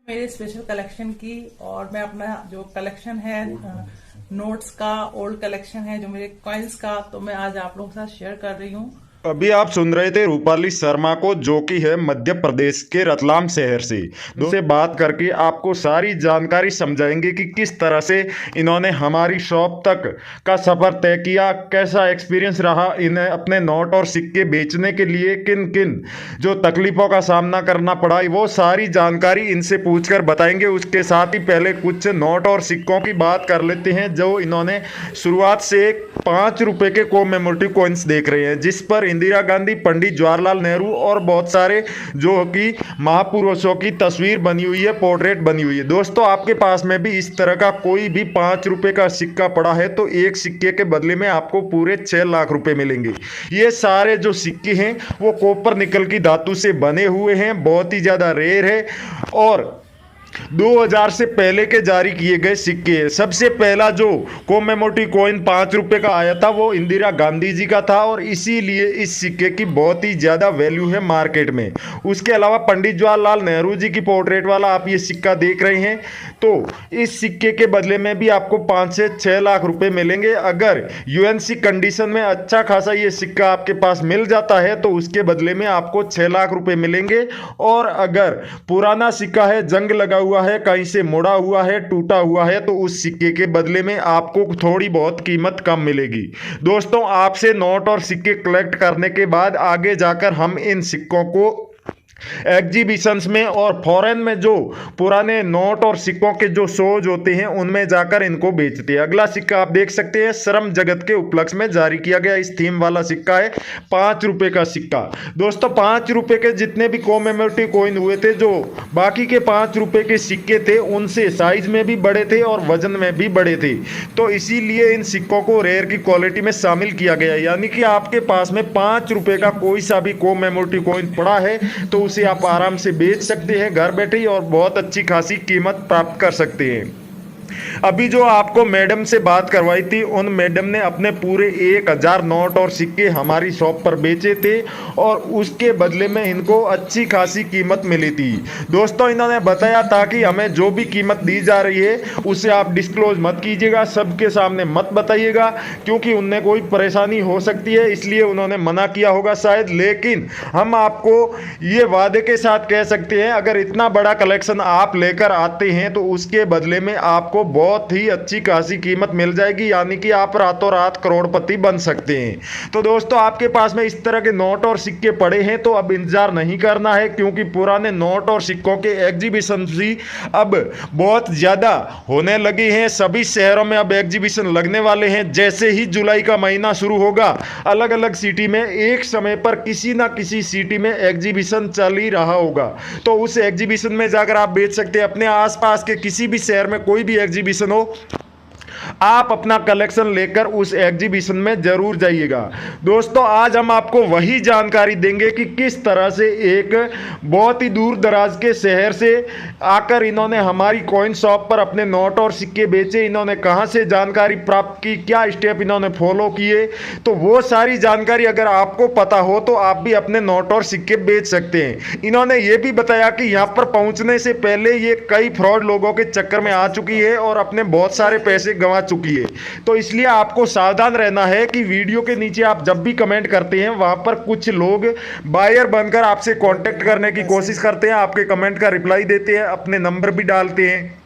मेरे special collection की। और मैं अपना जो कलेक्शन है नोट्स का, ओल्ड कलेक्शन है जो मेरे कॉइन्स का, तो मैं आज आप लोगों के साथ शेयर कर रही हूँ। अभी आप सुन रहे थे रूपाली शर्मा को, जो कि है मध्य प्रदेश के रतलाम शहर से। से बात करके आपको सारी जानकारी समझाएंगे कि किस तरह से इन्होंने हमारी शॉप तक का सफर तय किया, कैसा एक्सपीरियंस रहा इन्हें अपने नोट और सिक्के बेचने के लिए, किन किन जो तकलीफों का सामना करना पड़ा, वो सारी जानकारी इनसे पूछकर बताएंगे। उसके साथ ही पहले कुछ नोट और सिक्कों की बात कर लेते हैं जो इन्होंने शुरुआत से 5 रुपए के कोमेमोरेटिव कॉइन्स देख रहे हैं, जिस पर इंदिरा गांधी, पंडित जवाहरलाल नेहरू और बहुत सारे जो कि महापुरुषों की तस्वीर बनी हुई है, पोर्ट्रेट बनी हुई है। दोस्तों, आपके पास में भी इस तरह का कोई भी 5 रुपए का सिक्का पड़ा है तो एक सिक्के के बदले में आपको पूरे 6 लाख रुपए मिलेंगे। ये सारे जो सिक्के हैं वो कॉपर निकल की धातु से बने हुए हैं, बहुत ही ज़्यादा रेयर है और 2000 से पहले के जारी किए गए सिक्के हैं। सबसे पहला जो कोमेमोरेटिव कॉइन 5 रुपए का आया था वो इंदिरा गांधी जी का था और इसीलिए इस सिक्के की बहुत ही ज़्यादा वैल्यू है मार्केट में। उसके अलावा पंडित जवाहरलाल नेहरू जी की पोर्ट्रेट वाला आप ये सिक्का देख रहे हैं, तो इस सिक्के के बदले में भी आपको 5 से 6 लाख रुपए मिलेंगे। अगर यूएनसी कंडीशन में अच्छा खासा ये सिक्का आपके पास मिल जाता है तो उसके बदले में आपको 6 लाख रुपए मिलेंगे। और अगर पुराना सिक्का है, जंग लगा हुआ है, कहीं से मुड़ा हुआ है, टूटा हुआ है, तो उस सिक्के के बदले में आपको थोड़ी बहुत कीमत कम मिलेगी। दोस्तों, आपसे नोट और सिक्के कलेक्ट करने के बाद आगे जाकर हम इन सिक्कों को एग्जीबिशंस में और फॉरेन में जो पुराने नोट और सिक्कों के जो शोज होते हैं उनमें जाकर इनको बेचते हैं। अगला सिक्का आप देख सकते हैं, श्रम जगत के उपलक्ष्य में जारी किया गया इस थीम वाला सिक्का है 5 रुपए का सिक्का। दोस्तों, 5 रुपए के जितने भी कोमेमोरेटिव कॉइन हुए थे, जो बाकी के 5 रुपए के सिक्के थे, उनसे साइज में भी बड़े थे और वजन में भी बड़े थे, तो इसीलिए इन सिक्कों को रेयर की क्वालिटी में शामिल किया गया। यानी कि आपके पास में 5 रुपए का कोई सा भी कोमेमोरेटिव कॉइन पड़ा है तो उसे आप आराम से बेच सकते हैं घर बैठे ही और बहुत अच्छी खासी कीमत प्राप्त कर सकते हैं। अभी जो आपको मैडम से बात करवाई थी, उन मैडम ने अपने पूरे 1000 नोट और सिक्के हमारी शॉप पर बेचे थे और उसके बदले में इनको अच्छी खासी कीमत मिली थी। दोस्तों, इन्होंने बताया था कि हमें जो भी कीमत दी जा रही है उसे आप डिस्क्लोज मत कीजिएगा, सबके सामने मत बताइएगा, क्योंकि उन्हें कोई परेशानी हो सकती है, इसलिए उन्होंने मना किया होगा शायद। लेकिन हम आपको ये वादे के साथ कह सकते हैं, अगर इतना बड़ा कलेक्शन आप लेकर आते हैं तो उसके बदले में आपको बहुत ही अच्छी खासी कीमत मिल जाएगी, यानी कि आप रातों रात करोड़पति बन सकते हैं। तो दोस्तों, आपके पास में इस तरह के नोट और सिक्के पड़े हैं तो अब इंतजार नहीं करना है, क्योंकि पुराने नोट और सिक्कों के एग्जीबिशन भी अब बहुत ज़्यादा होने लगे हैं। सभी शहरों में अब एग्जीबिशन लगने वाले हैं। जैसे ही जुलाई का महीना शुरू होगा, अलग अलग सिटी में एक समय पर किसी ना किसी सिटी में एग्जीबिशन चल ही रहा होगा, तो उस एग्जीबिशन में जाकर आप बेच सकते हैं। अपने आसपास के किसी भी शहर में कोई भी एग्जीबिशन हो, आप अपना कलेक्शन लेकर उस एग्जीबिशन में जरूर जाइएगा। दोस्तों, आज हम आपको वही जानकारी देंगे कि किस तरह से एक बहुत ही दूर दराज के शहर से आकर इन्होंने हमारी कॉइन शॉप पर अपने नोट और सिक्के बेचे, इन्होंने कहां से जानकारी प्राप्त की, क्या स्टेप इन्होंने फॉलो किए, तो वो सारी जानकारी अगर आपको पता हो तो आप भी अपने नोट और सिक्के बेच सकते हैं। इन्होंने ये भी बताया कि यहाँ पर पहुंचने से पहले ये कई फ्रॉड लोगों के चक्कर में आ चुकी है और अपने बहुत सारे पैसे गंवा चुकी है, तो इसलिए आपको सावधान रहना है कि वीडियो के नीचे आप जब भी कमेंट करते हैं वहां पर कुछ लोग बायर बनकर आपसे कांटेक्ट करने की कोशिश करते हैं, आपके कमेंट का रिप्लाई देते हैं, अपने नंबर भी डालते हैं।